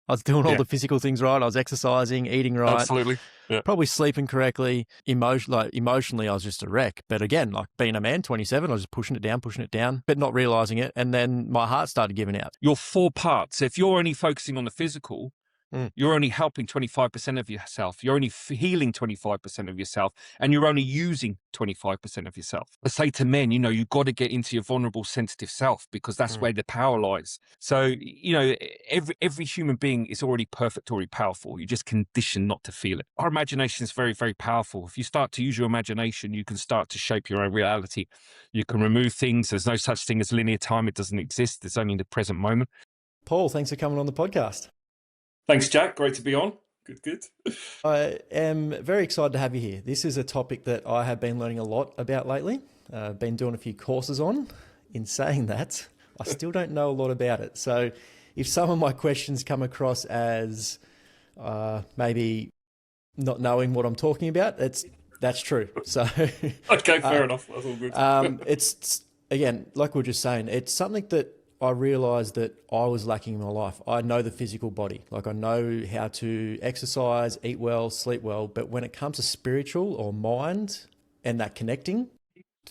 I was doing all the physical things right. I was exercising, eating right. Absolutely. Yeah. Probably sleeping correctly. Emotionally, I was just a wreck. But again, like being a man, 27, I was just pushing it down, but not realizing it. And then my heart started giving out. Your 4 parts. If you're only focusing on the physical, you're only helping 25% of yourself. You're only healing 25% of yourself, and you're only using 25% of yourself. I say to men, you've got to get into your vulnerable, sensitive self, because that's where the power lies. So, every human being is already perfect, already powerful. You're just conditioned not to feel it. Our imagination is very, very powerful. If you start to use your imagination, you can start to shape your own reality. You can remove things. There's no such thing as linear time. It doesn't exist. It's only in the present moment. Paul, thanks for coming on the podcast. Thanks, Jack. Great to be on. Good. I am very excited to have you here. This is a topic that I have been learning a lot about lately. I've been doing a few courses on. In saying that, I still don't know a lot about it. So if some of my questions come across as maybe not knowing what I'm talking about, that's true. So okay, fair enough. That's all good. It's, again, like we were just saying, it's something that I realized that I was lacking in my life. I know the physical body. Like I know how to exercise, eat well, sleep well. But when it comes to spiritual or mind and that connecting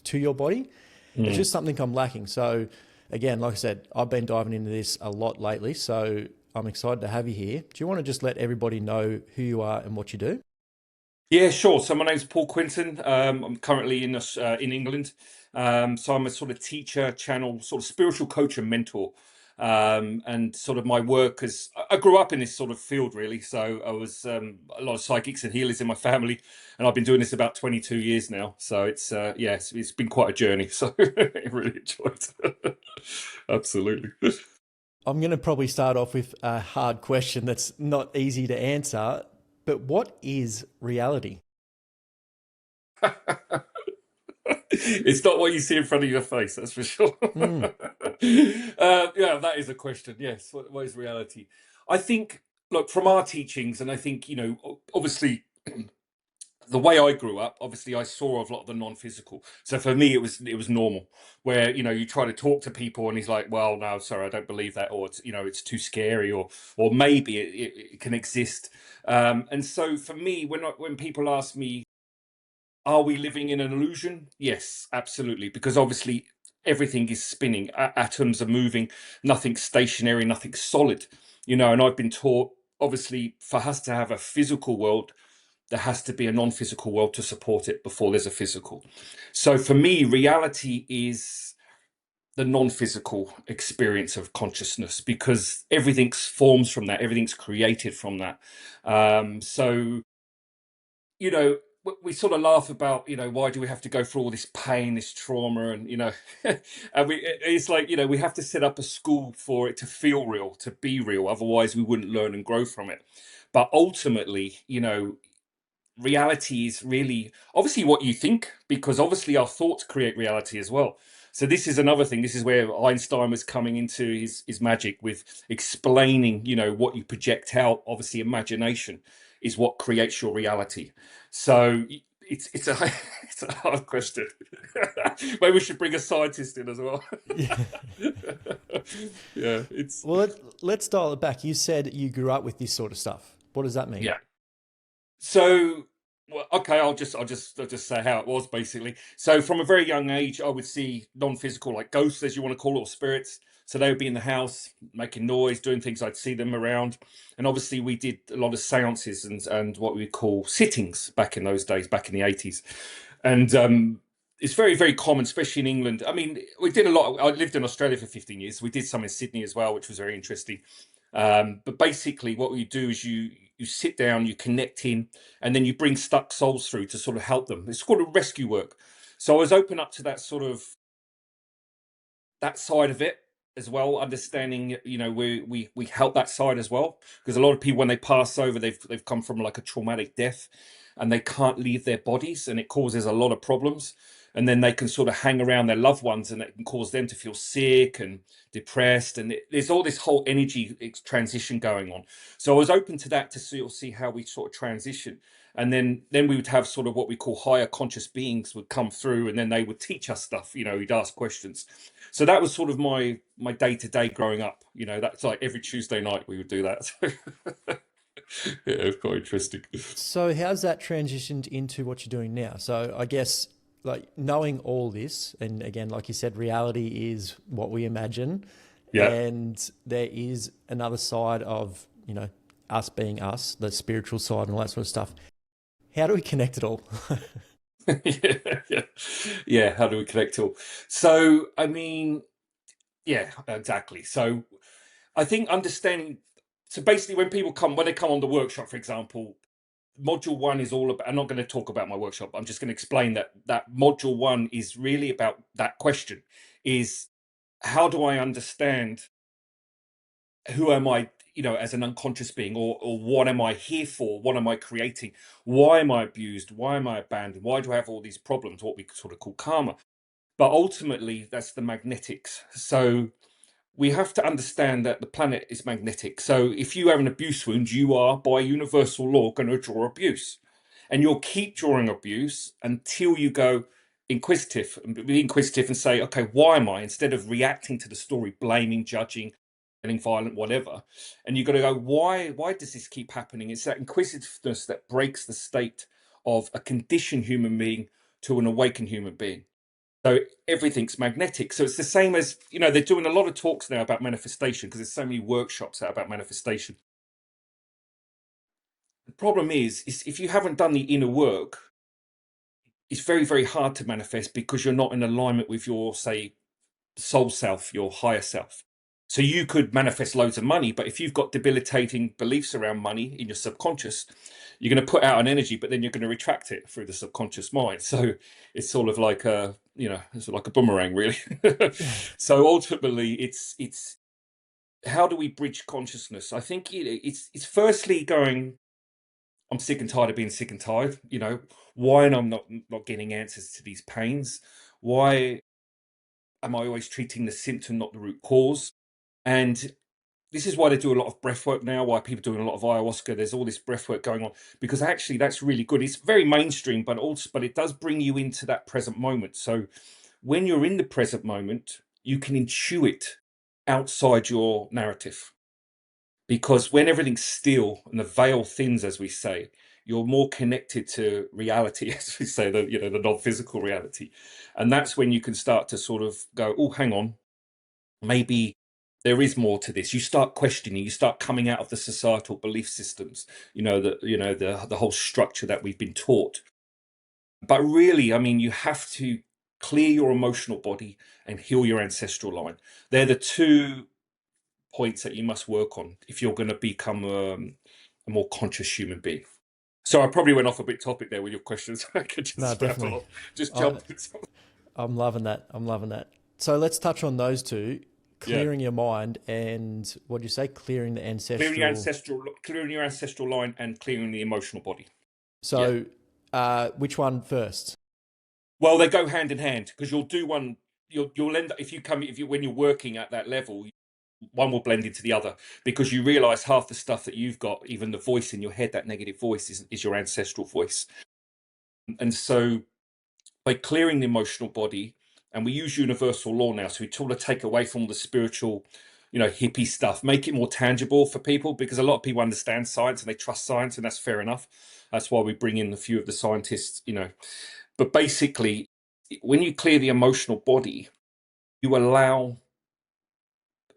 to your body, it's just something I'm lacking. So again, like I said, I've been diving into this a lot lately. So I'm excited to have you here. Do you want to just let everybody know who you are and what you do? Yeah, sure. So my name's Paul Quinton. I'm currently in England. So I'm a sort of teacher, channel, sort of spiritual coach and mentor. And sort of my work I grew up in this sort of field, really. So I was a lot of psychics and healers in my family, and I've been doing this about 22 years now. So it's been quite a journey. So I really enjoyed it. Absolutely. I'm going to probably start off with a hard question that's not easy to answer. But what is reality? It's not what you see in front of your face, that's for sure. That is a question. Yes, what is reality? I think, look, from our teachings, and I think, obviously, the way I grew up, obviously, I saw a lot of the non-physical. So for me, it was normal. Where you try to talk to people, and he's like, "Well, no, sorry, I don't believe that," or it's too scary, or maybe it can exist. And so for me, when people ask me, are we living in an illusion? Yes, absolutely. Because obviously everything is spinning. Atoms are moving. Nothing's stationary, nothing's solid. And I've been taught, obviously, for us to have a physical world, there has to be a non-physical world to support it before there's a physical. So for me, reality is the non-physical experience of consciousness, because everything forms from that. Everything's created from that. So, we sort of laugh about, why do we have to go through all this pain, this trauma, and and it's like, we have to set up a school for it to feel real, to be real. Otherwise, we wouldn't learn and grow from it. But ultimately, reality is really obviously what you think, because obviously our thoughts create reality as well. So this is another thing. This is where Einstein was coming into his magic with explaining, what you project out. Obviously, imagination is what creates your reality. So it's a hard question. Maybe we should bring a scientist in as well. Yeah, well. Let's dial it back. You said you grew up with this sort of stuff. What does that mean? Yeah. So, well, okay, I'll just say how it was, basically. So from a very young age, I would see non-physical, like ghosts, as you want to call it, or spirits. So they would be in the house making noise, doing things. I'd see them around. And obviously we did a lot of seances and what we call sittings back in those days, back in the 80s. And it's very, very common, especially in England. I mean, we did a lot. I lived in Australia for 15 years. So we did some in Sydney as well, which was very interesting. But basically what we do is you sit down, you connect in, and then you bring stuck souls through to sort of help them. It's called a rescue work. So I was open up to that side of it as well, understanding, we help that side as well, because a lot of people, when they pass over, they've come from like a traumatic death, and they can't leave their bodies, and it causes a lot of problems. And then they can sort of hang around their loved ones, and it can cause them to feel sick and depressed. And there's all this whole energy transition going on. So I was open to that, to see how we sort of transition. And then we would have sort of what we call higher conscious beings would come through, and then they would teach us stuff. He'd ask questions. So that was sort of my day-to-day growing up. That's like every Tuesday night we would do that. Yeah, it's quite interesting. So how's that transitioned into what you're doing now? So I guess like knowing all this, and again, like you said, reality is what we imagine, Yeah. and there is another side of, us being us, the spiritual side and all that sort of stuff. How do we connect it all? Yeah. How do we connect all? So, I mean, yeah, exactly. So I think understanding. So basically, when they come on the workshop, for example, module 1 is all about. I'm not going to talk about my workshop. I'm just going to explain that module 1 is really about that question: is how do I understand who am I, as an unconscious being, or what am I here for? What am I creating? Why am I abused? Why am I abandoned? Why do I have all these problems? What we sort of call karma. But ultimately, that's the magnetics. So we have to understand that the planet is magnetic. So if you have an abuse wound, you are, by universal law, going to draw abuse. And you'll keep drawing abuse until you go inquisitive and be inquisitive and say, okay, why am I? Instead of reacting to the story, blaming, judging, getting violent, whatever. And you've got to go, why does this keep happening? It's that inquisitiveness that breaks the state of a conditioned human being to an awakened human being. So everything's magnetic. So it's the same as, they're doing a lot of talks now about manifestation because there's so many workshops out about manifestation. The problem is if you haven't done the inner work, it's very, very hard to manifest because you're not in alignment with your, say, soul self, your higher self. So you could manifest loads of money, but if you've got debilitating beliefs around money in your subconscious, you're going to put out an energy, but then you're going to retract it through the subconscious mind. So it's sort of like it's like a boomerang, really. So ultimately, it's how do we bridge consciousness? I think it's firstly going, I'm sick and tired of being sick and tired. Why am I not getting answers to these pains? Why am I always treating the symptom, not the root cause? And this is why they do a lot of breath work now, why people are doing a lot of ayahuasca. There's all this breath work going on, because actually that's really good. It's very mainstream, but it does bring you into that present moment. So when you're in the present moment, you can intuit outside your narrative. Because when everything's still and the veil thins, as we say, you're more connected to reality, as we say, the non-physical reality. And that's when you can start to sort of go, oh, hang on, maybe there is more to this. You start questioning, you start coming out of the societal belief systems, the whole structure that we've been taught. But really, I mean, you have to clear your emotional body and heal your ancestral line. They're the 2 points that you must work on if you're going to become a more conscious human being. So I probably went off a bit topic there with your questions. I could just No, definitely. jump. I'm loving that. So let's touch on those two: Yeah. clearing your mind and what do you say? Clearing the ancestral. Clearing your ancestral line and clearing the emotional body. So, which one first? Well, they go hand in hand, because you'll do one. You'll end up, when you're working at that level, one will blend into the other, because you realize half the stuff that you've got, even the voice in your head, that negative voice, is your ancestral voice. And so by clearing the emotional body, and we use universal law now, so we try to take away from the spiritual, hippie stuff, make it more tangible for people, because a lot of people understand science and they trust science, and that's fair enough. That's why we bring in a few of the scientists, But basically, when you clear the emotional body, you allow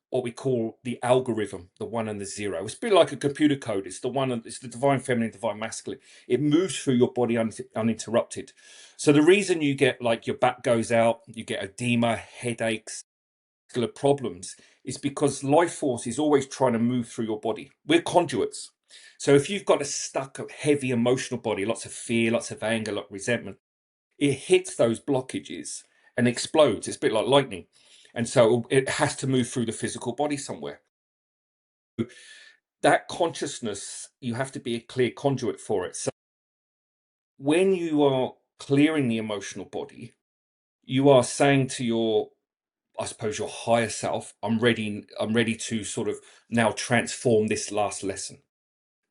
what we call the algorithm, the 1 and the 0. It's a bit like a computer code. It's the divine feminine, divine masculine. It moves through your body uninterrupted. So the reason you get, like, your back goes out, you get edema, headaches, muscular problems, is because life force is always trying to move through your body. We're conduits. So if you've got a stuck, heavy emotional body, lots of fear, lots of anger, lots of resentment, it hits those blockages and explodes. It's a bit like lightning. And so it has to move through the physical body somewhere. That consciousness, you have to be a clear conduit for it. So when you are clearing the emotional body, you are saying to your higher self, I'm ready to sort of now transform this last lesson.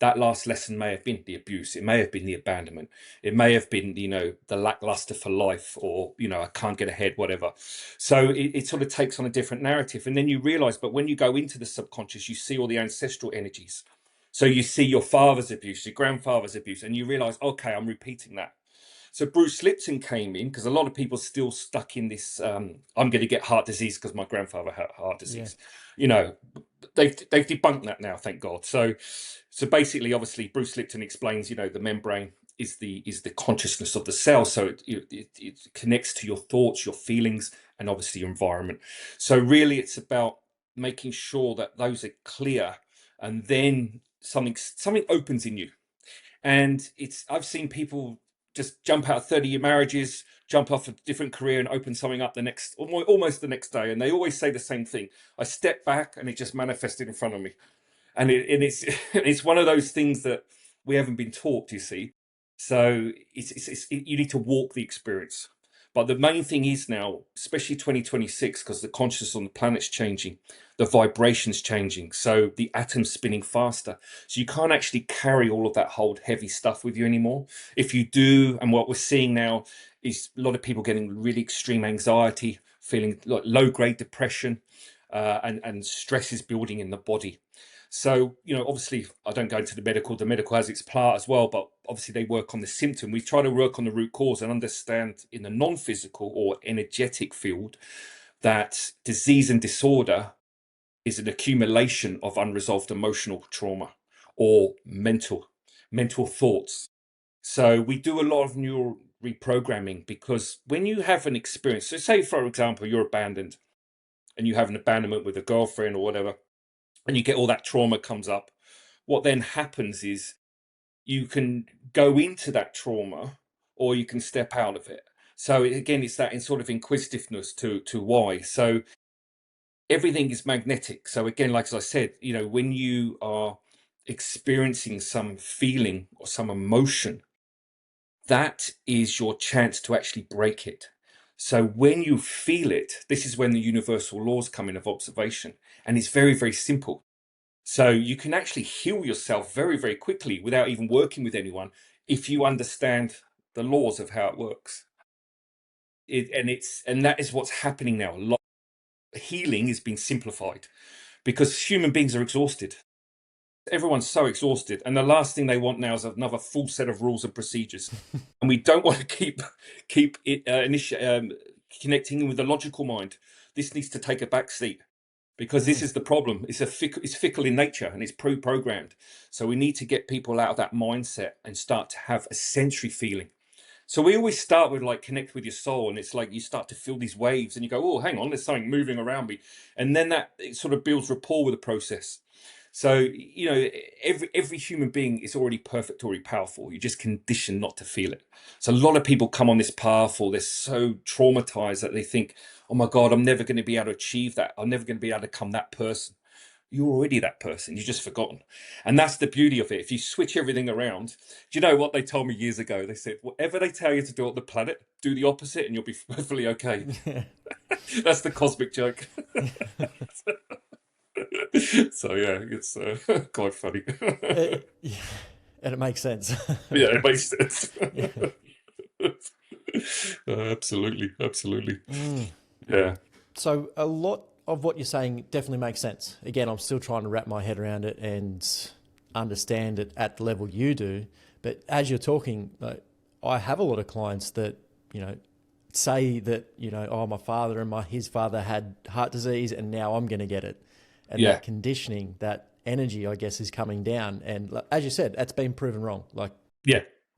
that last lesson may have been the abuse. It may have been the abandonment. It may have been, the lackluster for life, or, I can't get ahead, whatever. So it sort of takes on a different narrative. And then you realize, but when you go into the subconscious, you see all the ancestral energies. So you see your father's abuse, your grandfather's abuse, and you realize, okay, I'm repeating that. So Bruce Lipton came in because a lot of people are still stuck in this, I'm going to get heart disease because my grandfather had heart disease. They've debunked that now, thank God. So basically, obviously, Bruce Lipton explains, the membrane is the consciousness of the cell. So it connects to your thoughts, your feelings, and obviously your environment. So really, it's about making sure that those are clear, and then something opens in you. And I've seen people just jump out of 30-year marriages, jump off a different career and open something up almost the next day. And they always say the same thing. I stepped back and it just manifested in front of me. And it's one of those things that we haven't been taught, you see. So you need to walk the experience. But the main thing is now, especially 2026, because the consciousness on the planet's changing, the vibration's changing, so the atom's spinning faster. So you can't actually carry all of that whole heavy stuff with you anymore. If you do, and what we're seeing now is a lot of people getting really extreme anxiety, feeling like low-grade depression, and stress is building in the body. So, obviously, I don't go into the medical. The medical has its part as well, but obviously they work on the symptom. We try to work on the root cause and understand in the non-physical or energetic field that disease and disorder is an accumulation of unresolved emotional trauma or mental thoughts. So we do a lot of neural reprogramming, because when you have an experience, so say, for example, you're abandoned and you have an abandonment with a girlfriend or whatever, and you get all that trauma comes up, what then happens is you can go into that trauma or you can step out of it. So again, it's that in sort of inquisitiveness to why. So everything is magnetic. So again, like as I said, when you are experiencing some feeling or some emotion, that is your chance to actually break it. So when you feel it, this is when the universal laws come in of observation. And it's very, very simple. So you can actually heal yourself very, very quickly without even working with anyone if you understand the laws of how it works. And that is what's happening now. A lot of healing is being simplified because human beings are exhausted. Everyone's so exhausted, and the last thing they want now is another full set of rules and procedures. And we don't want to keep it connecting with the logical mind. This needs to take a back seat. Because this is the problem. It's fickle in nature, and it's pre-programmed. So we need to get people out of that mindset and start to have a sensory feeling. So we always start with like connect with your soul, and it's like you start to feel these waves, and you go, oh, hang on, there's something moving around me, and then it sort of builds rapport with the process. So every human being is already perfect, already powerful. You're just conditioned not to feel it. So a lot of people come on this path, or they're so traumatized that they think, oh my God, I'm never going to be able to achieve that. I'm never going to be able to become that person. You're already that person. You've just forgotten. And that's the beauty of it. If you switch everything around, do you know what they told me years ago? They said, whatever they tell you to do on the planet, do the opposite and you'll be perfectly okay. That's the cosmic joke. So yeah, it's quite funny. And it makes sense. Yeah, it makes sense. Yeah. Absolutely. Yeah. So a lot of what you're saying definitely makes sense. Again, I'm still trying to wrap my head around it and understand it at the level you do. But as you're talking, I have a lot of clients that, say that, oh, my father and his father had heart disease and now I'm going to get it. And that conditioning, that energy, I guess, is coming down. And as you said, that's been proven wrong.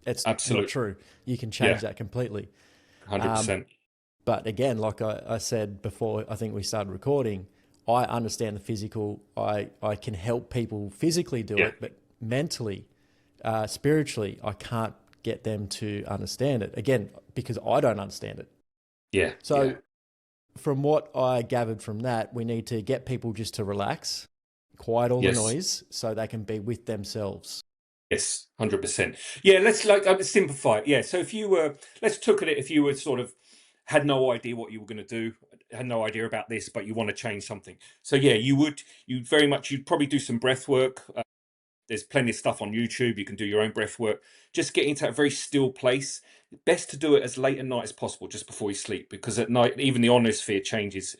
It's absolutely not true. You can change that completely. 100%. But again, like I said before, I think we started recording, I understand the physical. I can help people physically do it, but mentally, spiritually, I can't get them to understand it. Again, because I don't understand it. Yeah. So from what I gathered from that, we need to get people just to relax, quiet all the noise so they can be with themselves. Yes, 100%. Yeah, let's simplify it. Yeah, so if you were, let's look at it if you were sort of had no idea what you were going to do, had no idea about this, but you want to change something. So yeah, you'd probably do some breath work. There's plenty of stuff on YouTube. You can do your own breath work. Just get into a very still place. Best to do it as late at night as possible, just before you sleep, because at night even the ionosphere changes,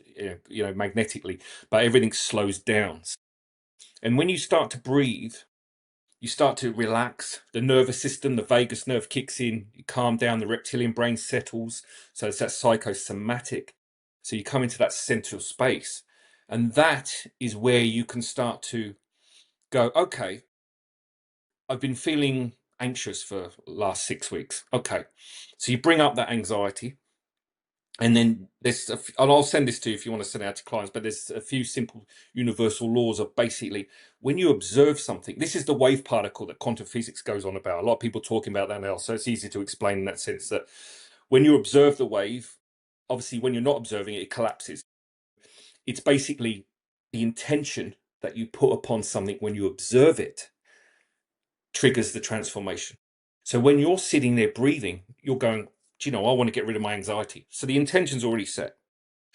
magnetically, but everything slows down. And when you start to breathe, you start to relax. The nervous system, the vagus nerve kicks in. You calm down. The reptilian brain settles. So it's that psychosomatic. So you come into that central space, and that is where you can start to go, okay, I've been feeling anxious for the last 6 weeks. Okay. So you bring up that anxiety, and then and I'll send this to you if you want to send it out to clients, but there's a few simple universal laws of basically when you observe something, this is the wave particle that quantum physics goes on about. A lot of people talking about that now, so it's easy to explain in that sense that when you observe the wave, obviously when you're not observing it, it collapses. It's basically the intention that you put upon something when you observe it triggers the transformation. So when you're sitting there breathing, you're going, do you know, I want to get rid of my anxiety. So the intention's already set.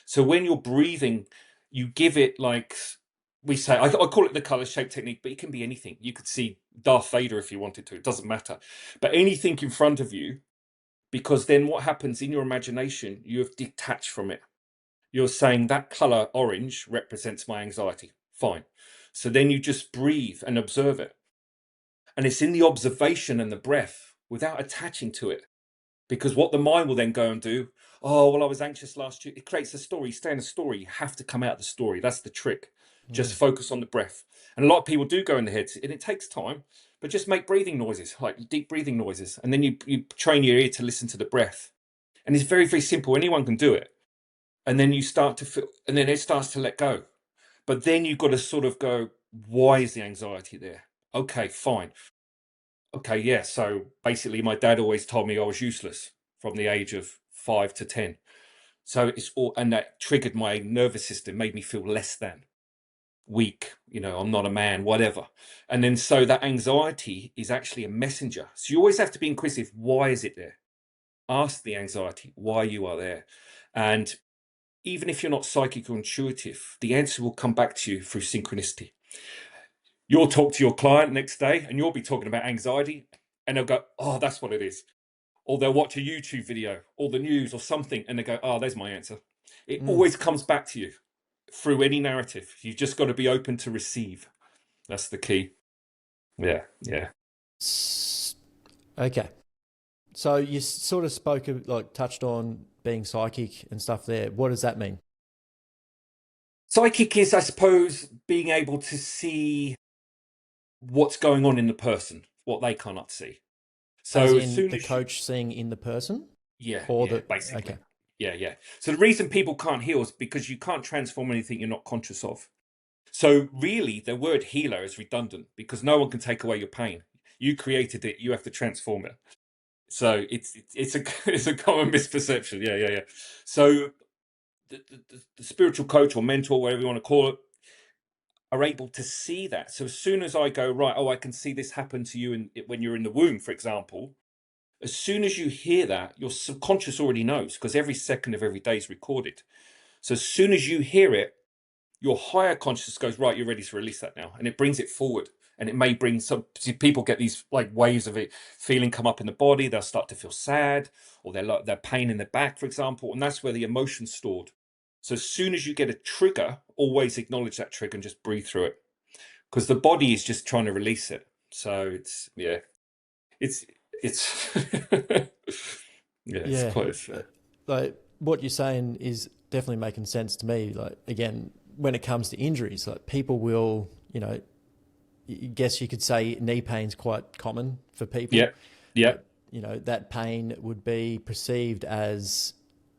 So when you're breathing, you give it, like we say, I call it the color shape technique, but it can be anything. You could see Darth Vader if you wanted to, it doesn't matter. But anything in front of you, because then what happens in your imagination, you have detached from it. You're saying that color orange represents my anxiety. Fine. So then you just breathe and observe it. And it's in the observation and the breath without attaching to it. Because what the mind will then go and do, oh, well, I was anxious last year. It creates a story. Stay in a story. You have to come out of the story. That's the trick. Just focus on the breath. And a lot of people do go in the head, and it takes time, but just make breathing noises, like deep breathing noises. And then you train your ear to listen to the breath. And it's very, very simple. Anyone can do it. And then you start to feel, and then it starts to let go. But then you've got to sort of go, why is the anxiety there? Okay, fine. Okay, yeah. So basically, my dad always told me I was useless from the age of 5 to 10. So it's all, and that triggered my nervous system, made me feel less than, weak. I'm not a man, whatever. And then so that anxiety is actually a messenger. So you always have to be inquisitive. Why is it there? Ask the anxiety why you are there. And even if you're not psychic or intuitive, the answer will come back to you through synchronicity. You'll talk to your client next day and you'll be talking about anxiety, and they'll go, oh, that's what it is. Or they'll watch a YouTube video or the news or something, and they go, oh, there's my answer. It always comes back to you through any narrative. You've just got to be open to receive. That's the key. Yeah. Okay. So you sort of touched on being psychic and stuff there. What does that mean? Psychic is, I suppose, being able to see what's going on in the person, what they cannot see. So as soon in the as coach seeing in the person? Basically. Okay. Yeah. So the reason people can't heal is because you can't transform anything you're not conscious of. So really, the word healer is redundant because no one can take away your pain. You created it. You have to transform it. So it's a common misperception. Yeah. So the spiritual coach or mentor, whatever you want to call it, are able to see that. So as soon as I go, right, oh, I can see this happen to you when you're in the womb, for example. As soon as you hear that, your subconscious already knows because every second of every day is recorded. So as soon as you hear it, your higher consciousness goes, right, you're ready to release that now. And it brings it forward. And it may bring people get these like waves of it feeling come up in the body. They'll start to feel sad, or their pain in the back, for example. And that's where the emotion's stored. So as soon as you get a trigger, always acknowledge that trigger and just breathe through it. Because the body is just trying to release it. So it's it's close. Like what you're saying is definitely making sense to me. Like again, when it comes to injuries, like people will, I guess you could say knee pain's quite common for people. Yeah. That pain would be perceived as,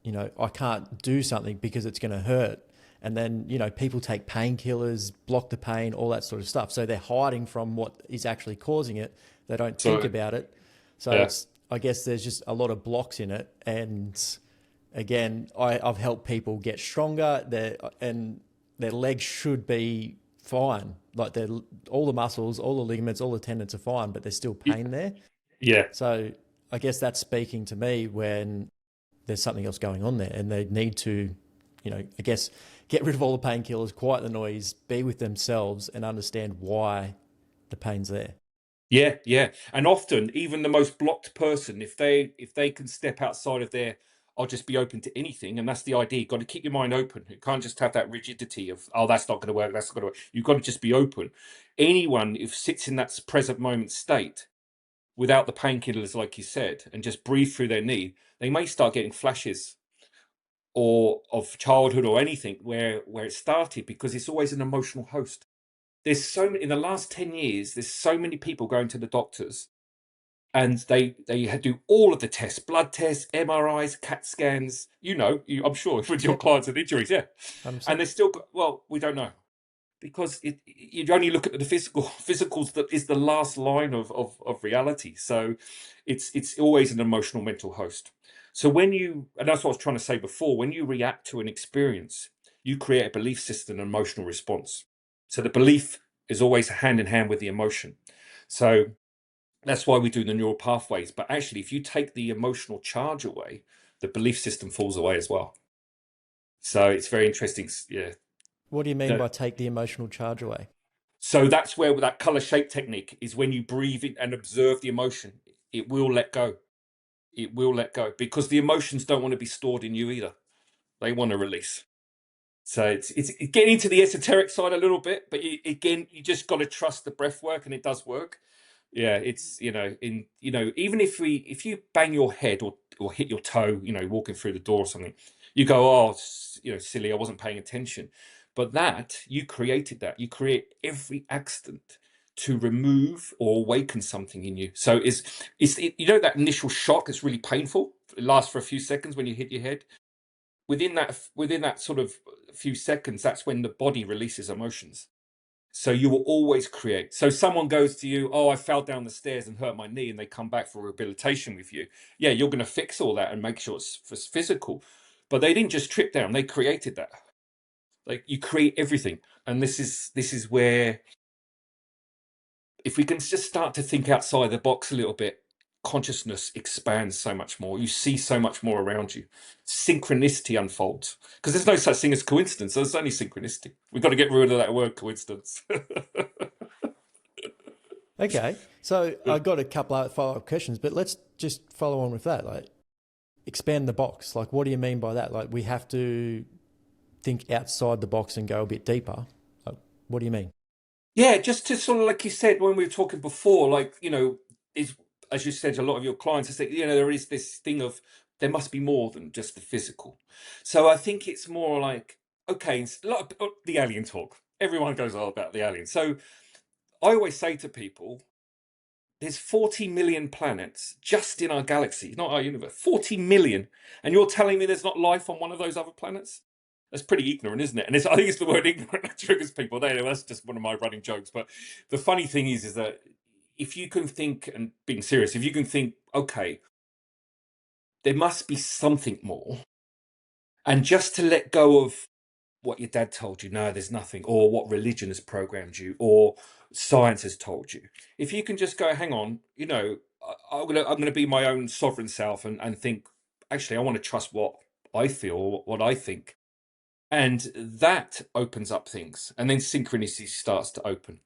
I can't do something because it's going to hurt. And then, people take painkillers, block the pain, all that sort of stuff. So they're hiding from what is actually causing it. They don't think about it. So I guess there's just a lot of blocks in it. And again, I've helped people get stronger, and their legs should be fine. Like all the muscles, all the ligaments, all the tendons are fine, but there's still pain there. Yeah. So I guess that's speaking to me when there's something else going on there, and they need to, I guess, get rid of all the painkillers, quiet the noise, be with themselves, and understand why the pain's there. Yeah, yeah. And often even the most blocked person, if they can step outside of their, I'll just be open to anything, and that's the idea. You've got to keep your mind open. You can't just have that rigidity of, oh, that's not going to work, that's not going to work. You've got to just be open. Anyone who sits in that present moment state without the painkillers, like you said, and just breathe through their need, they may start getting flashes or of childhood or anything where it started, because it's always an emotional host. There's so many in the last 10 years, there's so many people going to the doctors, and they do all of the tests, blood tests, MRIs, CAT scans, I'm sure with your Yep. clients and injuries, yeah. 100%. And they still well, we don't know, because you only look at the physicals, that is the last line of reality. So it's always an emotional mental host. So and that's what I was trying to say before, when you react to an experience, you create a belief system, an emotional response. So the belief is always hand in hand with the emotion. So that's why we do the neural pathways. But actually, if you take the emotional charge away, the belief system falls away as well. So it's very interesting. Yeah. What do you mean by take the emotional charge away? So that's where that color shape technique is. When you breathe in and observe the emotion, it will let go. It will let go, because the emotions don't want to be stored in you either. They want to release. So it's getting into the esoteric side a little bit, but again, you just got to trust the breath work, and it does work. Yeah, it's even if you bang your head or hit your toe, walking through the door or something, you go, oh, silly, I wasn't paying attention. But that, you created that. You create every accident to remove or awaken something in you. So that initial shock is really painful. It lasts for a few seconds when you hit your head. Within that sort of few seconds, that's when the body releases emotions. So you will always create. So someone goes to you, oh, I fell down the stairs and hurt my knee, and they come back for rehabilitation with you. Yeah, you're going to fix all that and make sure it's physical. But they didn't just trip down, they created that. Like, you create everything. And this is where, if we can just start to think outside the box a little bit, consciousness expands so much more. You see so much more around you. Synchronicity unfolds, because there's no such thing as coincidence. There's only synchronicity. We've got to get rid of that word coincidence. Okay, so I got a couple of follow-up questions, but let's just follow on with that. Like, expand the box. Like, what do you mean by that? Like, we have to think outside the box and go a bit deeper. Like, what do you mean? Yeah, just to sort of, like you said when we were talking before, like, is, as you said, a lot of your clients are saying, there is this thing of, there must be more than just the physical. So I think it's more like, okay, it's a lot of the alien talk. Everyone goes on about the alien. So I always say to people, there's 40 million planets just in our galaxy, not our universe. 40 million. And you're telling me there's not life on one of those other planets? That's pretty ignorant, isn't it? And I think it's the word ignorant that triggers people. That's just one of my running jokes. But the funny thing is that if you can think, and being serious, if you can think, okay, there must be something more, and just to let go of what your dad told you, no, there's nothing, or what religion has programmed you, or science has told you. If you can just go, hang on, I'm gonna be my own sovereign self, and think, actually, I want to trust what I feel, what I think. And that opens up things, and then synchronicity starts to open.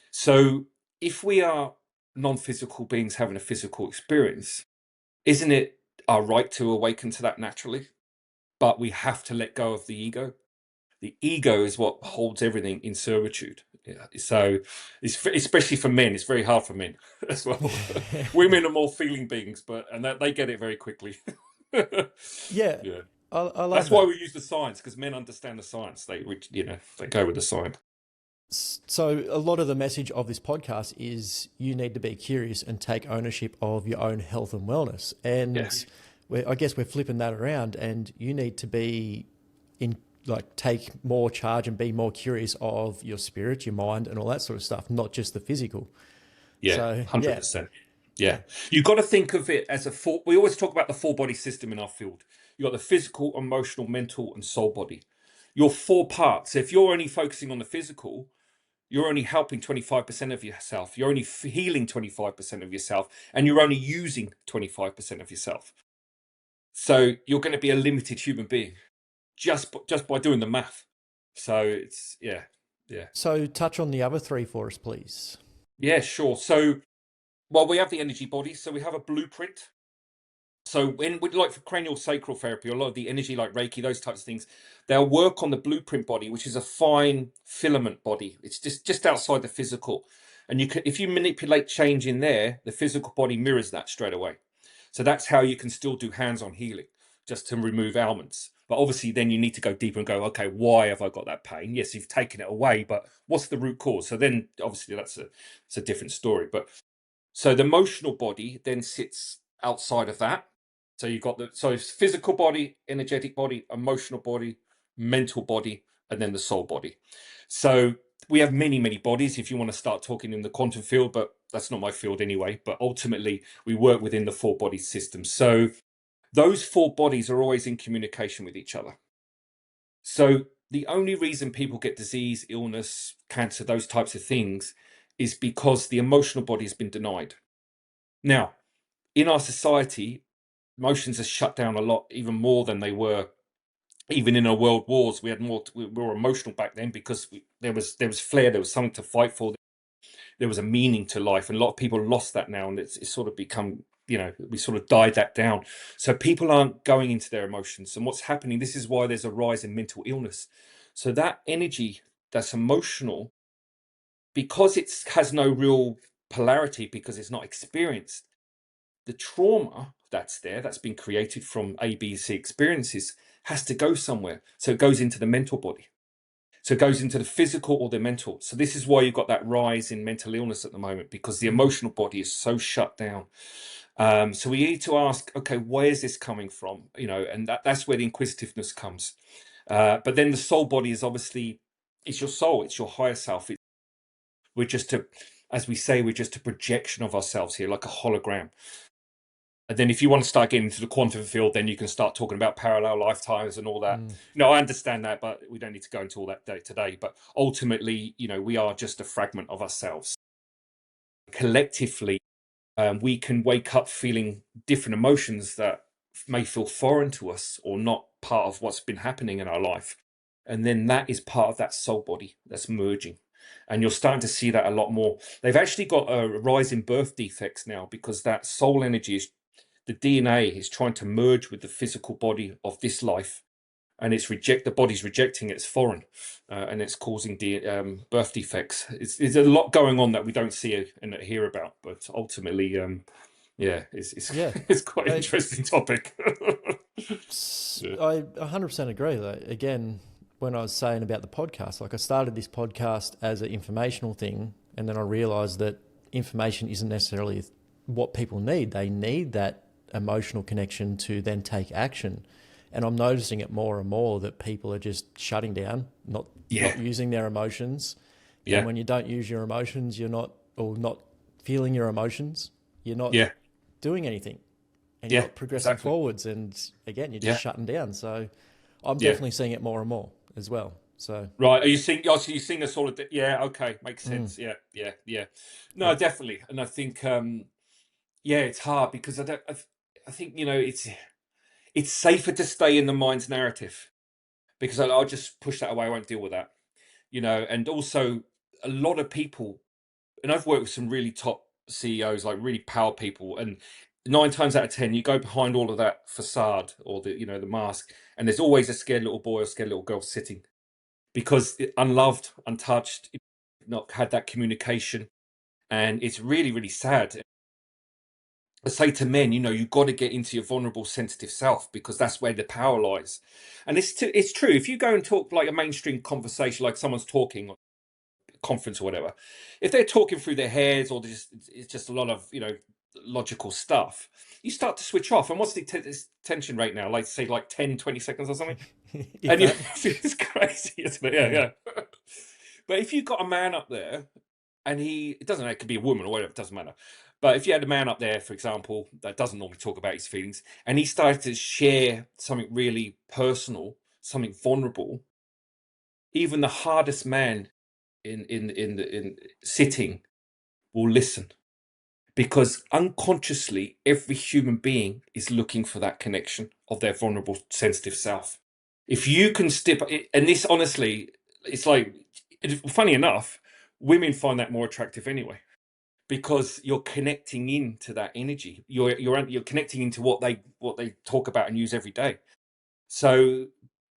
So if we are non-physical beings having a physical experience, isn't it our right to awaken to that naturally? But we have to let go of the ego. The ego is what holds everything in servitude. Yeah. So especially for men, it's very hard for men as well. Women are more feeling beings, and they get it very quickly. Yeah, Yeah. I love That's that. why we use the science, because men understand the science. They go with the science. So a lot of the message of this podcast is you need to be curious and take ownership of your own health and wellness. And Yeah. I guess we're flipping that around, and you need to be take more charge and be more curious of your spirit, your mind, and all that sort of stuff, not just the physical. Yeah, So 100%. Yeah. You've got to think of it as we always talk about the four body system in our field. You've got the physical, emotional, mental, and soul body. Your four parts. If you're only focusing on the physical, you're only helping 25% of yourself. You're only healing 25% of yourself, and you're only using 25% of yourself. So you're going to be a limited human being just by doing the math. So it's, yeah. So touch on the other three for us, please. Yeah, sure. So, well, we have the energy body, so we have a blueprint. So when we like for cranial sacral therapy, a lot of the energy like Reiki, those types of things, they'll work on the blueprint body, which is a fine filament body. It's just outside the physical. And you can, if you manipulate change in there, the physical body mirrors that straight away. So that's how you can still do hands-on healing, just to remove ailments. But obviously then you need to go deeper and go, okay, why have I got that pain? Yes, you've taken it away, but what's the root cause? So then obviously it's a different story. But so the emotional body then sits outside of that. So you've got it's physical body, energetic body, emotional body, mental body, and then the soul body. So we have many, many bodies if you want to start talking in the quantum field, but that's not my field anyway. But ultimately, we work within the four body system. So those four bodies are always in communication with each other. So the only reason people get disease, illness, cancer, those types of things is because the emotional body has been denied. Now, in our society, emotions are shut down a lot, even more than they were. Even in our world wars, we had more. We were emotional back then because there was flair, there was something to fight for, there was a meaning to life, and a lot of people lost that now, and it's sort of become, we sort of died that down. So people aren't going into their emotions, and what's happening? This is why there's a rise in mental illness. So that energy that's emotional, because it has no real polarity, because it's not experienced, the trauma that's there, that's been created from A, B, C experiences, has to go somewhere. So it goes into the mental body. So it goes into the physical or the mental. So this is why you've got that rise in mental illness at the moment, because the emotional body is so shut down. So we need to ask, okay, where is this coming from? And that's where the inquisitiveness comes. But then the soul body is obviously, it's your soul, it's your higher self. We're just as we say, we're just a projection of ourselves here, like a hologram. And then if you want to start getting into the quantum field, then you can start talking about parallel lifetimes and all that. No, I understand that, but we don't need to go into all that today. But ultimately, we are just a fragment of ourselves. Collectively, we can wake up feeling different emotions that may feel foreign to us or not part of what's been happening in our life. And then that is part of that soul body that's merging. And you're starting to see that a lot more. They've actually got a rise in birth defects now because that soul energy is, the DNA is trying to merge with the physical body of this life, and the body's rejecting it as foreign, and it's causing birth defects. It's a lot going on that we don't see and hear about, but ultimately, it's Yeah, it's quite an interesting it's, topic. Yeah. I 100% agree. Though again, when I was saying about the podcast, like I started this podcast as an informational thing, and then I realized that information isn't necessarily what people need. They need that emotional connection to then take action. And I'm noticing it more and more that people are just shutting down, not Yeah, using their emotions. And yeah, when you don't use your emotions, you're not, or not feeling your emotions, you're not yeah, doing anything, and you're yeah, not progressing exactly. forwards. And again, you're just Yeah, shutting down. So I'm yeah. definitely seeing it more and more as well. So Right. Are you sing? Oh, so you sing a sort of. Yeah. Okay. Makes mm, sense. Yeah. Yeah. Yeah. No, yeah, definitely. And I think, yeah, it's hard because I don't. I think it's safer to stay in the mind's narrative because I'll just push that away. I won't deal with that. And also a lot of people, and I've worked with some really top CEOs, like really power people, and 9 times out of 10, you go behind all of that facade or the mask, and there's always a scared little boy or scared little girl sitting because unloved, untouched, not had that communication, and it's really, really sad. I say to men, you've got to get into your vulnerable, sensitive self because that's where the power lies. And it's true. If you go and talk like a mainstream conversation, like someone's talking, or a conference or whatever, if they're talking through their heads or it's just a lot of logical stuff, you start to switch off. And what's the tension rate now? Like say like 10, 20 seconds or something, if and that, it's crazy, isn't it? Yeah, yeah, yeah. But if you've got a man up there and it doesn't, it could be a woman or whatever, it doesn't matter. But if you had a man up there, for example, that doesn't normally talk about his feelings, and he started to share something really personal, something vulnerable, even the hardest man in sitting will listen because unconsciously every human being is looking for that connection of their vulnerable, sensitive self. If you can step, and this honestly, it's like, funny enough, women find that more attractive anyway. because you're connecting into that energy. You're connecting into what they talk about and use every day. So,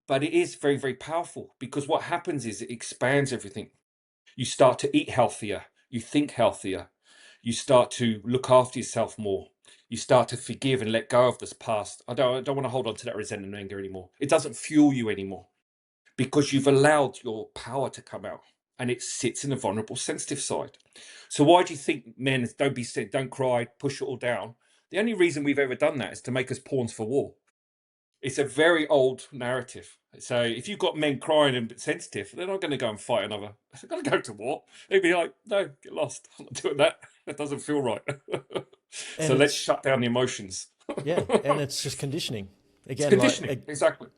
but it is very, very powerful, because what happens is it expands everything. You start to eat healthier, you think healthier, you start to look after yourself more, you start to forgive and let go of this past. I don't want to hold on to that resentment and anger anymore. It doesn't fuel you anymore, because you've allowed your power to come out, and it sits in the vulnerable, sensitive side. So why do you think men don't be said, don't cry, push it all down? The only reason we've ever done that is to make us pawns for war. It's a very old narrative. So if you've got men crying and sensitive, they're not going to go and fight another. They're going to go to war. They'd be like, no, get lost. I'm not doing that. That doesn't feel right. So And let's it's, shut down the emotions. yeah, and it's just conditioning. It's Again, conditioning. Exactly.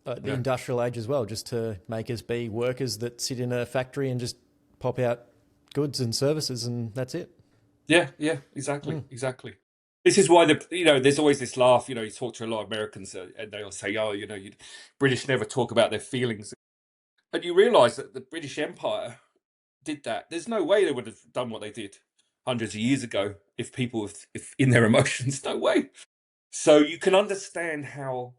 the Yeah. industrial age as well, just to make us be workers that sit in a factory and just pop out goods and services, and that's it. Yeah. Yeah. Exactly. Exactly. This is why there's always this laugh. You talk to a lot of Americans, and they'll say, "Oh, British never talk about their feelings." And you realise that the British Empire did that. There's no way they would have done what they did hundreds of years ago if people, if in their emotions, no way. So you can understand how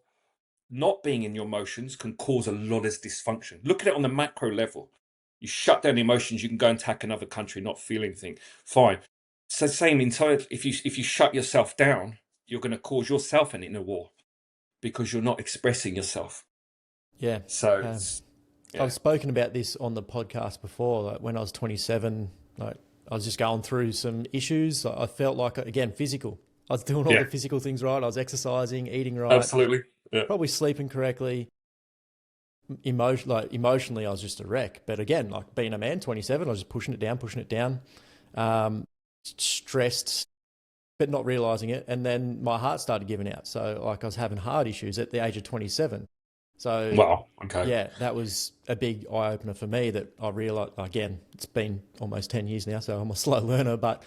not being in your emotions can cause a lot of dysfunction. Look at it on the macro level. You shut down the emotions, you can go and attack another country, not feel anything. Fine. So same inside. If you shut yourself down, you're going to cause yourself an inner war, because you're not expressing yourself. Yeah. So yeah. I've spoken about this on the podcast before. Like when I was 27, like I was just going through some issues. I felt like, again, physical. I was doing all Yeah. the physical things right. I was exercising, eating right, Absolutely. Yeah. probably sleeping correctly. Emotionally, I was just a wreck. But again, like being a man, 27, I was just pushing it down. Stressed, but not realizing it. And then my heart started giving out. So like I was having heart issues at the age of 27. So Wow. Okay. yeah, that was a big eye opener for me, that I realized, again, it's been almost 10 years now, so I'm a slow learner, but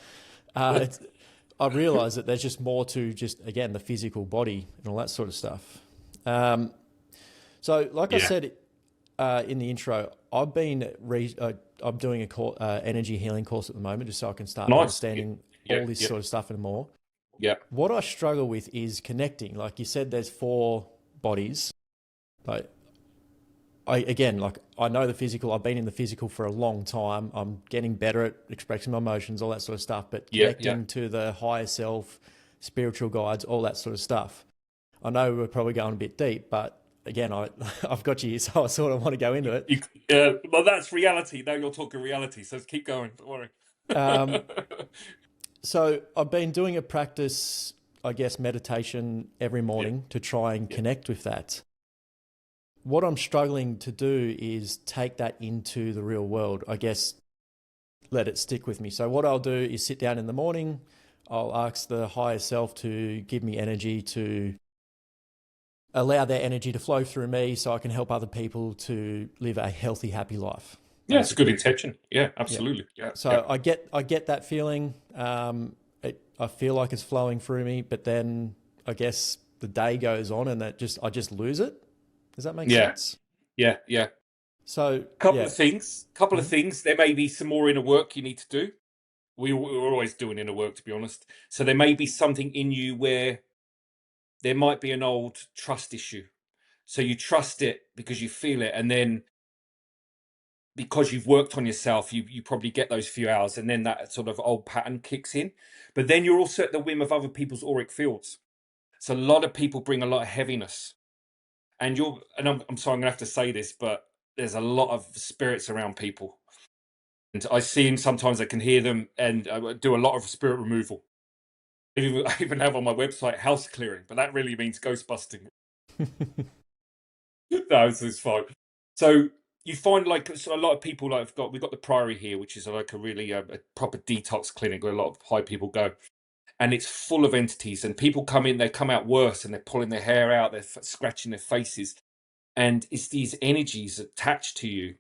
I realized that there's just more to just, again, the physical body and all that sort of stuff. So like I said in the intro, I'm doing a energy healing course at the moment, just so I can start understanding all this sort of stuff and more. Yeah. What I struggle with is connecting. Like you said, there's 4 bodies. Like I know the physical. I've been in the physical for a long time. I'm getting better at expressing my emotions, all that sort of stuff. But connecting to the higher self, spiritual guides, all that sort of stuff. I know we're probably going a bit deep, but again, I've got you here, so I sort of want to go into it. Well, that's reality. Now you're talking reality, so keep going. Don't worry. So I've been doing a practice, I guess, meditation every morning to try and connect with that. What I'm struggling to do is take that into the real world, I guess, let it stick with me. So what I'll do is sit down in the morning, I'll ask the higher self to give me energy, to allow their energy to flow through me so I can help other people to live a healthy, happy life. Yeah, it's a good intention. Yeah, absolutely. Yeah. So I get that feeling. I feel like it's flowing through me, but then I guess the day goes on and I just lose it. Does that make sense? Yeah. So couple of things. There may be some more inner work you need to do. We're always doing inner work, to be honest. So there may be something in you where there might be an old trust issue. So you trust it because you feel it, and then because you've worked on yourself, you probably get those few hours, and then that sort of old pattern kicks in. But then you're also at the whim of other people's auric fields. So a lot of people bring a lot of heaviness. And I'm sorry, I'm gonna have to say this, but there's a lot of spirits around people, and I see them sometimes. I can hear them, and I do a lot of spirit removal. I even have on my website house clearing, but that really means ghost busting. No, it's fine. So you find a lot of people we've got the Priory here, which is like a really a proper detox clinic where a lot of high people go. And it's full of entities, and people come in, they come out worse, and they're pulling their hair out, they're scratching their faces. And it's these energies attached to you.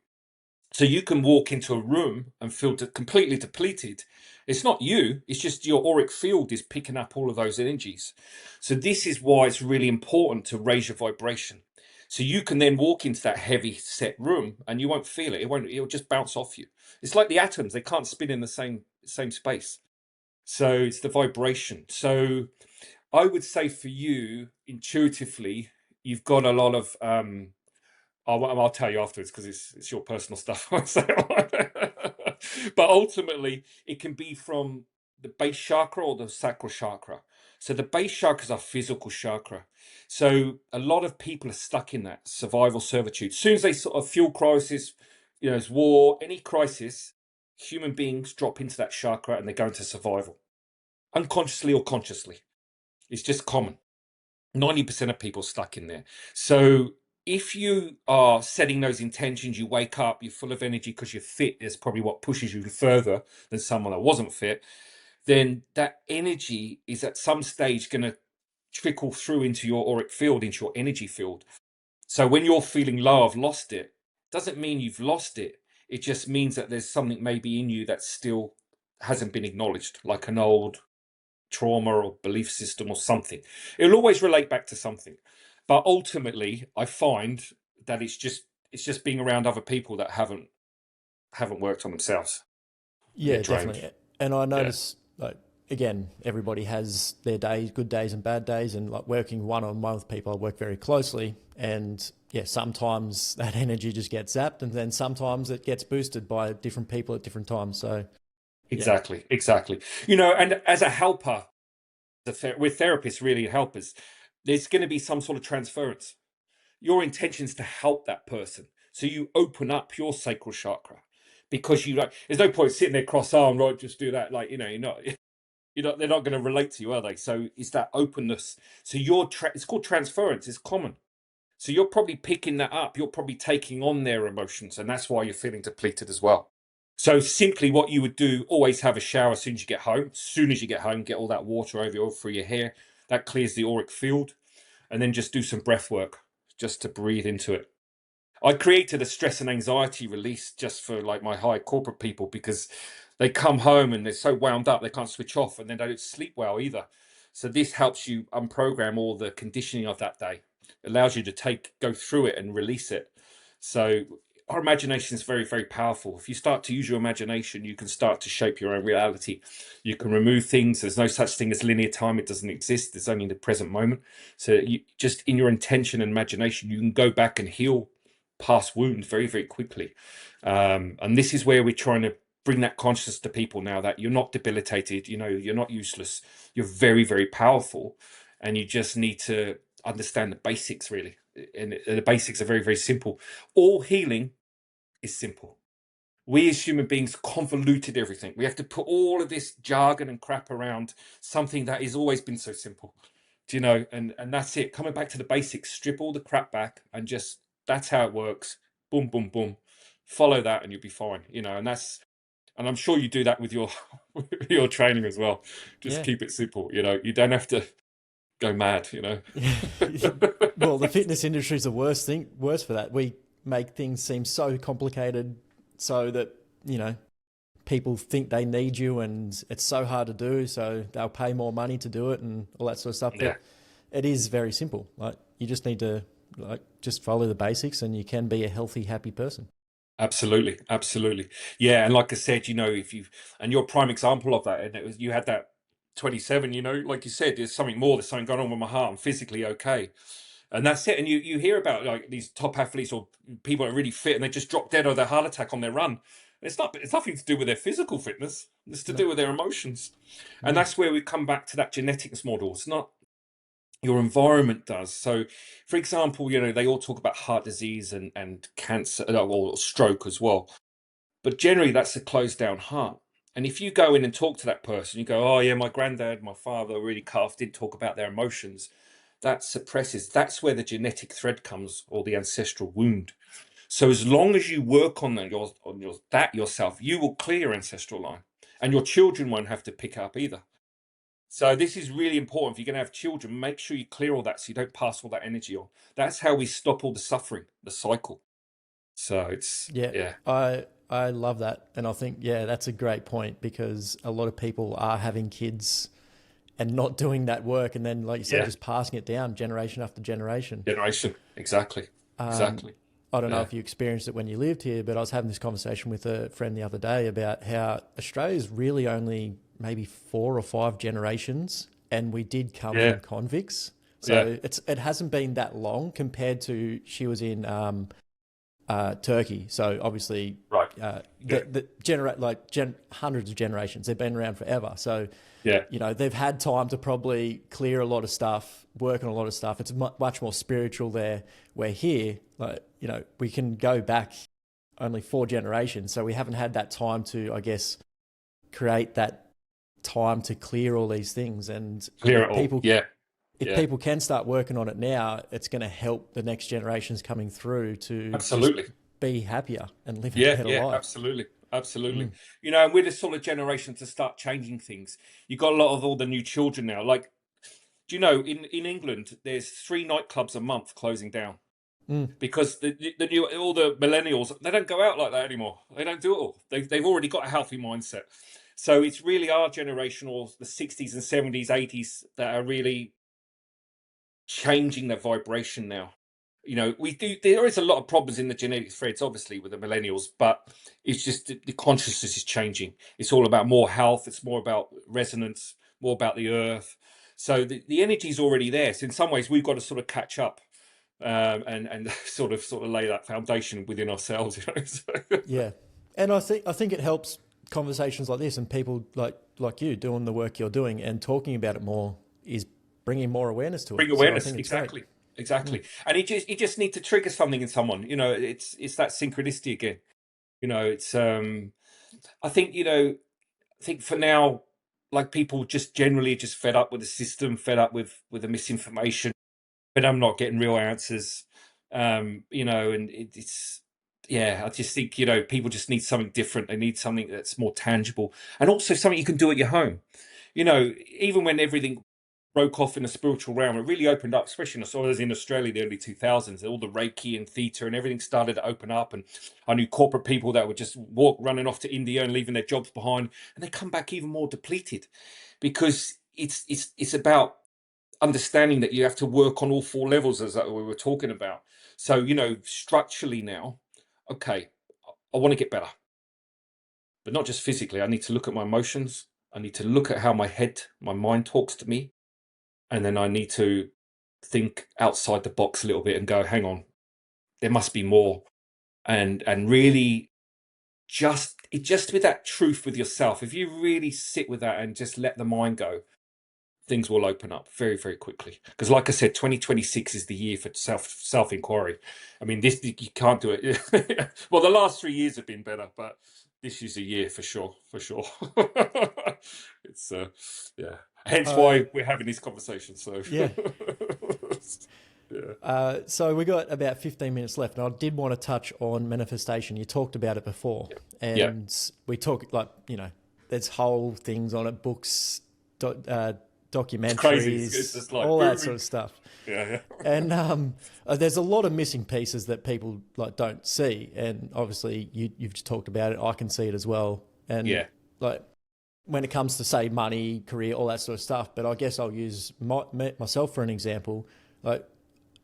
So you can walk into a room and feel completely depleted. It's not you, it's just your auric field is picking up all of those energies. So this is why it's really important to raise your vibration. So you can then walk into that heavy set room and you won't feel it. It'll just bounce off you. It's like the atoms, they can't spin in the same space. So it's the vibration. So I would say for you, intuitively, you've got a lot of I'll tell you afterwards because it's your personal stuff. But ultimately, it can be from the base chakra or the sacral chakra. So the base chakra is our physical chakra. So a lot of people are stuck in that survival servitude. As soon as they sort of fuel crisis, it's war, any crisis, human beings drop into that chakra and they go into survival, unconsciously or consciously. It's just common. 90% of people stuck in there. So if you are setting those intentions, you wake up, you're full of energy because you're fit, is probably what pushes you further than someone that wasn't fit, then that energy is at some stage going to trickle through into your auric field, into your energy field. So when you're feeling low, I've lost it, doesn't mean you've lost it. It just means that there's something maybe in you that still hasn't been acknowledged, like an old trauma or belief system or something. It'll always relate back to something, but ultimately I find that it's just being around other people that haven't worked on themselves. They're Yeah, drained. definitely. And I Yeah, notice, like, again, everybody has their days, good days and bad days. And like working one on one with people, I work very closely. And yeah, sometimes that energy just gets zapped, and then sometimes it gets boosted by different people at different times. So yeah, exactly. And as a helper, with therapists really helpers, there's going to be some sort of transference. Your intention is to help that person, so you open up your sacral chakra, because there's no point sitting there cross-armed, right, just do that, like, they're not going to relate to you, are they? So it's that openness. So it's called transference. It's common. So you're probably picking that up. You're probably taking on their emotions, and that's why you're feeling depleted as well. So simply what you would do, always have a shower as soon as you get home. As soon as you get home, get all that water over through your hair. That clears the auric field. And then just do some breath work just to breathe into it. I created a stress and anxiety release just for like my high corporate people, because they come home and they're so wound up they can't switch off, and then they don't sleep well either. So this helps you unprogram all the conditioning of that day, allows you to go through it and release it. So our imagination is very, very powerful. If you start to use your imagination, you can start to shape your own reality. You can remove things. There's no such thing as linear time. It doesn't exist. There's only the present moment. So you just, in your intention and imagination, you can go back and heal past wounds very, very quickly. And this is where we're trying to bring that consciousness to people now, that you're not debilitated, you're not useless, you're very, very powerful, and you just need to understand the basics, really. And the basics are very, very simple. All healing is simple. We as human beings convoluted everything. We have to put all of this jargon and crap around something that has always been so simple. Do you know? And that's it. Coming back to the basics, strip all the crap back, and just, that's how it works. Boom, boom, boom. Follow that and you'll be fine. And I'm sure you do that with your with your training as well. Just yeah. keep it simple. You don't have to go mad. Well, the fitness industry is the worst for that. We make things seem so complicated so that, people think they need you, and it's so hard to do. So they'll pay more money to do it and all that sort of stuff. Yeah. But it is very simple. Like, you just need to just follow the basics, and you can be a healthy, happy person. Absolutely. Yeah, and like I said, and you're a prime example of that. And you had that 27, like you said, there's something going on with my heart. I'm physically okay. And that's it. And you hear about like these top athletes or people that are really fit and they just drop dead or their heart attack on their run. It's nothing to do with their physical fitness. It's to do No. with their emotions. And Yeah. that's where we come back to that genetics model. It's not, your environment does. So, for example, they all talk about heart disease and cancer or stroke as well. But generally, that's a closed down heart. And if you go in and talk to that person, you go, oh, yeah, my granddad, my father really didn't talk about their emotions. That suppresses. That's where the genetic thread comes, or the ancestral wound. So as long as you work on that yourself, you will clear your ancestral line, and your children won't have to pick up either. So this is really important. If you're going to have children, make sure you clear all that so you don't pass all that energy on. That's how we stop all the suffering, the cycle. So it's, Yeah, yeah, I love that, and I think, yeah, that's a great point, because a lot of people are having kids and not doing that work, and then, like you said, yeah, just passing it down generation after generation. generation. Exactly. Um, Exactly. I don't know Yeah. if you experienced it when you lived here, but I was having this conversation with a friend the other day about how Australia's really only maybe 4 or 5 generations, and we did come Yeah. from convicts. Yeah. So it hasn't been that long compared to she was in Turkey. So obviously, Right. Yeah. hundreds of generations. They've been around forever. So Yeah. they've had time to probably clear a lot of stuff, work on a lot of stuff. It's much more spiritual there. Where here, we can go back only 4 generations, so we haven't had that time to, I guess, create that time to clear all these things. And Clear if it all. people Yeah. if Yeah. people can start working on it now, it's going to help the next generations coming through to just Absolutely. be happier and live a Yeah. better Yeah. life. Absolutely. Absolutely. Mm. And we're the sort of generation to start changing things. You've got a lot of all the new children now. Like, do you know, in England, there's 3 nightclubs a month closing down Mm. because the new all the millennials, they don't go out like that anymore. They don't do it all. They've already got a healthy mindset. So it's really our generation, or the 60s and 70s, 80s, that are really changing the vibration now. There is a lot of problems in the genetic threads, obviously, with the millennials, but it's just the consciousness is changing. It's all about more health. It's more about resonance, more about the earth. So the energy is already there. So in some ways, we've got to sort of catch up, and sort of lay that foundation within ourselves. So. Yeah, and I think it helps conversations like this and people like you doing the work you're doing and talking about it more is bringing more awareness to Bring it. So I awareness, think it's exactly. great. Exactly. And you just need to trigger something in someone. It's that synchronicity again. It's I think for now, like, people just generally just fed up with the system, fed up with the misinformation, but I'm not getting real answers. And it's yeah, I just think, people just need something different. They need something that's more tangible, and also something you can do at your home. Even when everything broke off in the spiritual realm, it really opened up, especially I was in Australia in the early 2000s, all the Reiki and theta and everything started to open up. And I knew corporate people that would just running off to India and leaving their jobs behind, and they come back even more depleted, because it's about understanding that you have to work on all 4 levels, as we were talking about. So, structurally now, okay, I want to get better, but not just physically. I need to look at my emotions. I need to look at how my mind talks to me. And then I need to think outside the box a little bit and go, hang on, there must be more. And really just with that truth with yourself, if you really sit with that and just let the mind go, things will open up very, very quickly. Because like I said, 2026 is the year for self inquiry. I mean, this, you can't do it. Well, the last 3 years have been better, but this is a year for sure. It's yeah. Hence why we're having this conversation. So Yeah. yeah. So we got about 15 minutes left, and I did want to touch on manifestation. You talked about it before, Yeah. and we talk there's whole things on it, books, documentaries, crazy. It's just like all that sort of stuff. Yeah. And there's a lot of missing pieces that people don't see, and obviously you've just talked about it. I can see it as well, and Yeah. when it comes to, say, money, career, all that sort of stuff. But I guess I'll use myself for an example. Like,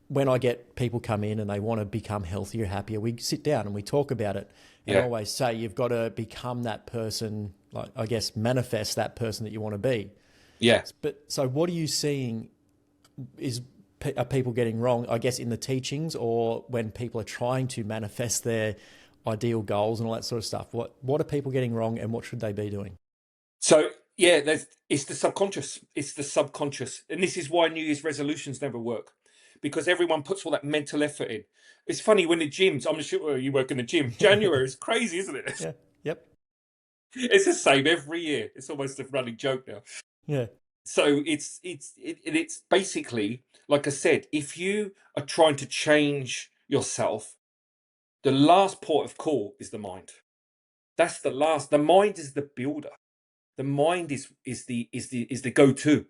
when I get people come in and they want to become healthier, happier, we sit down and we talk about it. And I always say, you've got to become that person, I guess, manifest that person that you want to be. Yeah. But so what are you seeing are people getting wrong, I guess, in the teachings, or when people are trying to manifest their ideal goals and all that sort of stuff? What are people getting wrong, and what should they be doing? So yeah, it's the subconscious. It's the subconscious, and this is why New Year's resolutions never work, because everyone puts all that mental effort in. It's funny when the gyms. I'm sure you work in the gym. January is crazy, isn't it? Yeah. Yep. It's the same every year. It's almost a running joke now. Yeah. So it's basically, like I said, if you are trying to change yourself, the last port of call is the mind. That's the last. The mind is the builder. The mind is the go-to.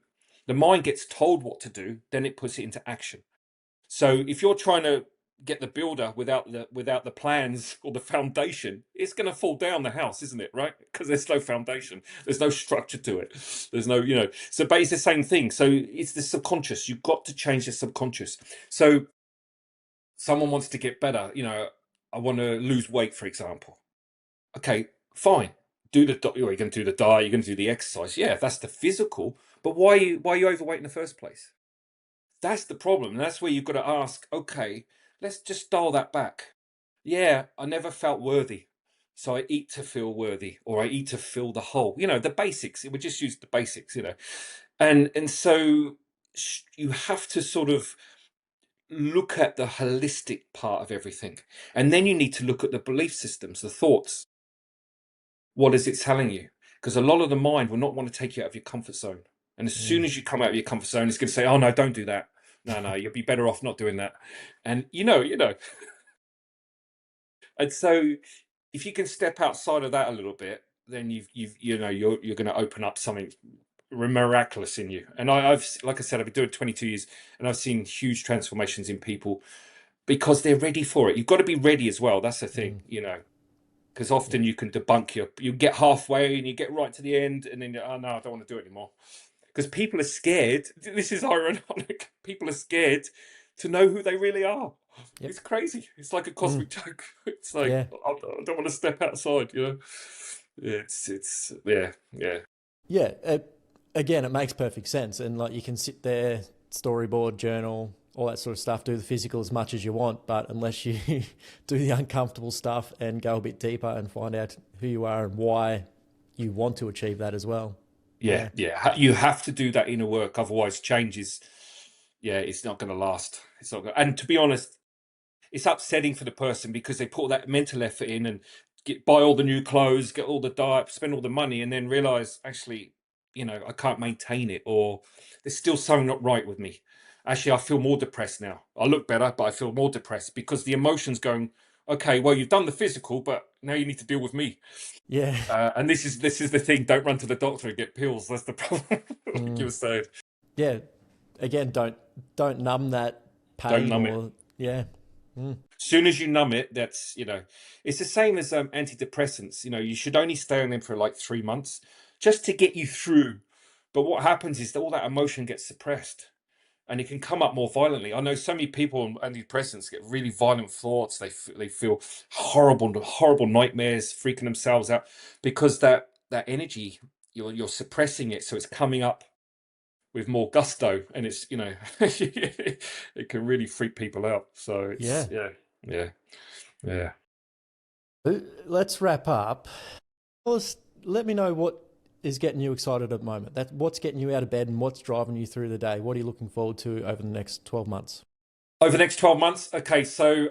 The mind gets told what to do, then it puts it into action. So if you're trying to get the builder without the plans or the foundation, it's going to fall down the house, isn't it? Right? Because there's no foundation, there's no structure to it, there's no, So, but it's the same thing. So it's the subconscious. You've got to change the subconscious. So someone wants to get better. I want to lose weight, for example. Okay, fine. do the you're going to do the diet, you're going to do the exercise. Yeah, that's the physical. But why are you overweight in the first place? That's the problem. And that's where you've got to ask, okay, let's just dial that back. Yeah, I never felt worthy. So I eat to feel worthy, or I eat to fill the hole. The basics. We just use the basics. And so you have to sort of look at the holistic part of everything. And then you need to look at the belief systems, the thoughts. What is it telling you? Because a lot of the mind will not want to take you out of your comfort zone. And as soon as you come out of your comfort zone, it's going to say, oh, no, don't do that. No, you'll be better off not doing that. And And so if you can step outside of that a little bit, then you're going to open up something miraculous in you. And like I said, I've been doing 22 years, and I've seen huge transformations in people because they're ready for it. You've got to be ready as well. That's the thing, because often you can debunk you get halfway and you get right to the end, and then oh no, I don't want to do it anymore. Because people are scared. This is ironic. People are scared to know who they really are. Yep. It's crazy. It's like a cosmic joke. It's like, I don't want to step outside, It's yeah. Yeah. Again, it makes perfect sense. And like you can sit there, storyboard, journal, all that sort of stuff, do the physical as much as you want. But unless you do the uncomfortable stuff and go a bit deeper and find out who you are and why you want to achieve that as well. Yeah. You have to do that inner work. Otherwise, change is, it's not going to last. It's not. And to be honest, it's upsetting for the person because they put that mental effort in and buy all the new clothes, get all the diet, spend all the money, and then realize actually, I can't maintain it, or there's still something not right with me. Actually, I feel more depressed now. I look better, but I feel more depressed because the emotion's going, okay, well, you've done the physical, but now you need to deal with me. Yeah. And this is the thing. Don't run to the doctor and get pills. That's the problem. Like you were saying. Yeah. Again, don't numb that pain. Don't numb it. Yeah. As soon as you numb it, that's it's the same as antidepressants. You should only stay on them for like 3 months just to get you through. But what happens is that all that emotion gets suppressed, and it can come up more violently. I know so many people on antidepressants get really violent thoughts. They feel horrible nightmares, freaking themselves out because that energy you're suppressing it, so it's coming up with more gusto, and it's it can really freak people out. So it's yeah. Let's wrap up. Let me know what is getting you excited at the moment. What's getting you out of bed and what's driving you through the day. What are you looking forward to over the next 12 months? Over the next 12 months, okay. So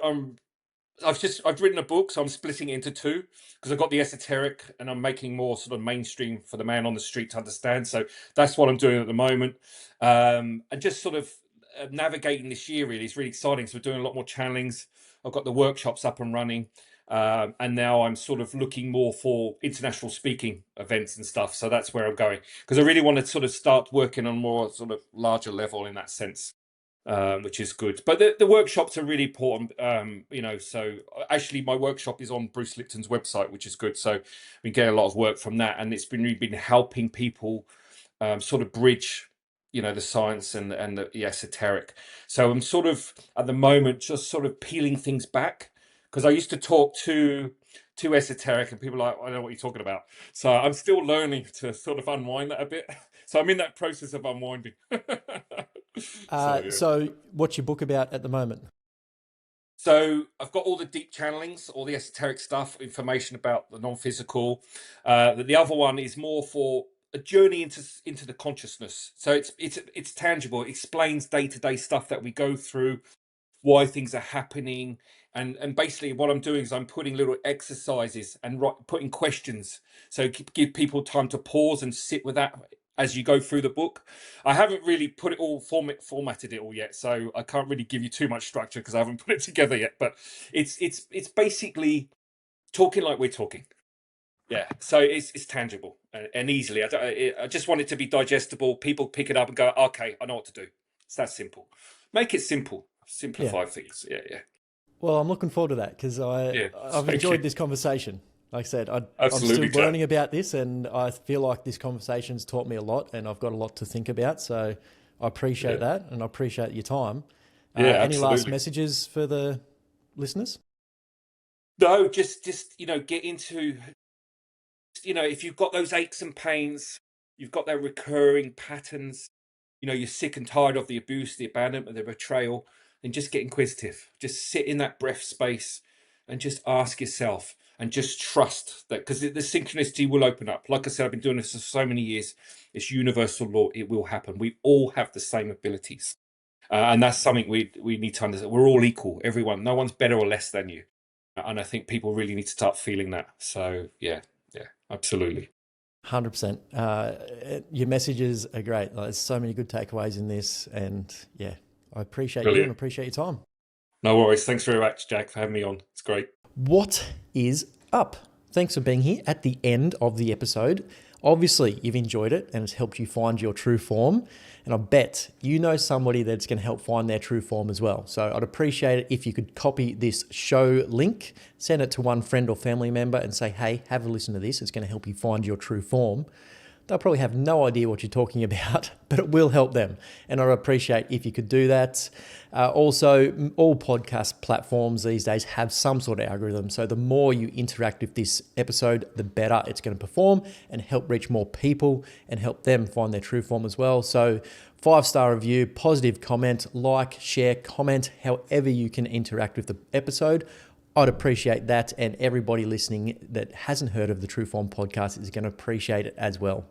I've written a book, so I'm splitting it into two because I've got the esoteric and I'm making more sort of mainstream for the man on the street to understand. So that's what I'm doing at the moment. And just sort of navigating this year really is really exciting. So we're doing a lot more channelings. I've got the workshops up and running. And now I'm sort of looking more for international speaking events and stuff. So that's where I'm going because I really want to sort of start working on more sort of larger level in that sense. Which is good, but the workshops are really important. So actually my workshop is on Bruce Lipton's website, which is good. So we get a lot of work from that, and it's really been helping people sort of bridge, the science and the esoteric. So I'm sort of at the moment just sort of peeling things back because I used to talk to esoteric and people are like, I don't know what you're talking about. So I'm still learning to sort of unwind that a bit. So I'm in that process of unwinding. So what's your book about at the moment? So I've got all the deep channelings, all the esoteric stuff, information about the non-physical. The other one is more for a journey into the consciousness. So it's tangible. It explains day-to-day stuff that we go through, why things are happening. And basically what I'm doing is I'm putting little exercises and putting questions. So give people time to pause and sit with that as you go through the book. I haven't really put it all formatted it all yet, so I can't really give you too much structure because I haven't put it together yet. But it's basically talking like we're talking. Yeah, so it's tangible and easily. I just want it to be digestible. People pick it up and go, okay, I know what to do. It's that simple. Make it simple. Simplify things. Yeah. Well, I'm looking forward to that because I've enjoyed this conversation. Like I said, I'm still learning about this, and I feel like this conversation's taught me a lot, and I've got a lot to think about. So I appreciate that, and I appreciate your time. Any last messages for the listeners? No, just if you've got those aches and pains, you've got their recurring patterns, you're sick and tired of the abuse, the abandonment, the betrayal, then just get inquisitive. Just sit in that breath space and just ask yourself and just trust that, because the synchronicity will open up. Like I said, I've been doing this for so many years. It's universal law. It will happen. We all have the same abilities. And that's something we need to understand. We're all equal, everyone. No one's better or less than you. And I think people really need to start feeling that. So, yeah, absolutely. 100%. Your messages are great. There's so many good takeaways in this. And yeah, I appreciate Brilliant. you and appreciate your time. No worries. Thanks very much, Jack, for having me on. It's great. What is up? Thanks for being here at the end of the episode. Obviously, you've enjoyed it and it's helped you find your true form. And I bet you know somebody that's going to help find their true form as well. So I'd appreciate it if you could copy this show link, send it to one friend or family member and say, hey, have a listen to this. It's going to help you find your true form. They'll probably have no idea what you're talking about, but it will help them. And I'd appreciate if you could do that. Also, all podcast platforms these days have some sort of algorithm. So the more you interact with this episode, the better it's going to perform and help reach more people and help them find their true form as well. So 5-star review, positive comment, like, share, comment, however you can interact with the episode. I'd appreciate that. And everybody listening that hasn't heard of the True Form podcast is going to appreciate it as well.